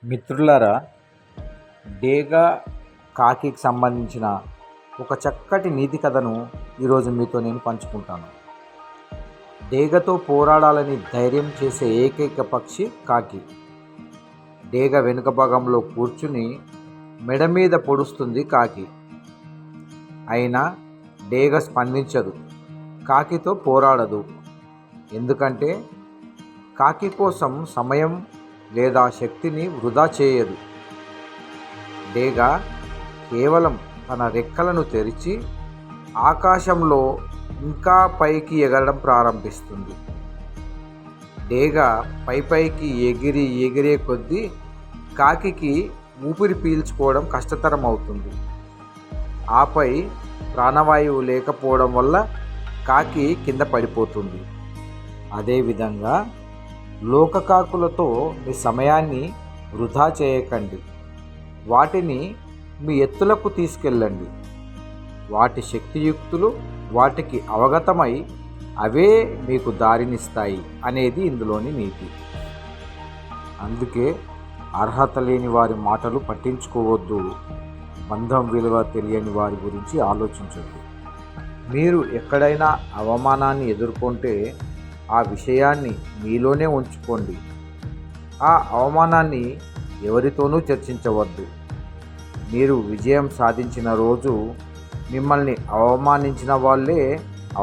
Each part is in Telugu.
మిత్రులారా, డేగ కాకికి సంబంధించిన ఒక చక్కటి నీతి కథను ఈరోజు మీతో నేను పంచుకుంటాను. డేగతో పోరాడాలని ధైర్యం చేసే ఏకైక పక్షి కాకి. డేగ వెనుక భాగంలో కూర్చుని మెడ మీద పొడుస్తుంది కాకి. అయినా డేగ స్పందించదు, కాకితో పోరాడదు. ఎందుకంటే కాకి కోసం సమయం లేదా శక్తిని వృధా చేయదు. డేగ కేవలం తన రెక్కలను తెరిచి ఆకాశంలో ఇంకా పైకి ఎగరడం ప్రారంభిస్తుంది. డేగ పైకి ఎగిరే కొద్దీ కాకికి ఊపిరి పీల్చుకోవడం కష్టతరం అవుతుంది. ఆపై ప్రాణవాయువు లేకపోవడం వల్ల కాకి కింద పడిపోతుంది. అదేవిధంగా లోకకాకులతో మీ సమయాన్ని వృధా చేయకండి. వాటిని మీ ఎత్తులకు తీసుకెళ్ళండి. వాటి శక్తియుక్తులు వాటికి అవగతమై అవే మీకు దారినిస్తాయి అనేది ఇందులోని నీతి. అందుకే అర్హత లేని వారి మాటలు పట్టించుకోవద్దు. బంధం విలువ తెలియని వారి గురించి ఆలోచించద్దు. మీరు ఎక్కడైనా అవమానాన్ని ఎదుర్కొంటే ఆ విషయాన్ని మీలోనే ఉంచుకోండి. ఆ అవమానాన్ని ఎవరితోనూ చర్చించవద్దు. మీరు విజయం సాధించిన రోజు మిమ్మల్ని అవమానించిన వాళ్ళే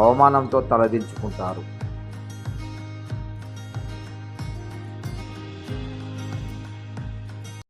అవమానంతో తలదించుకుంటారు.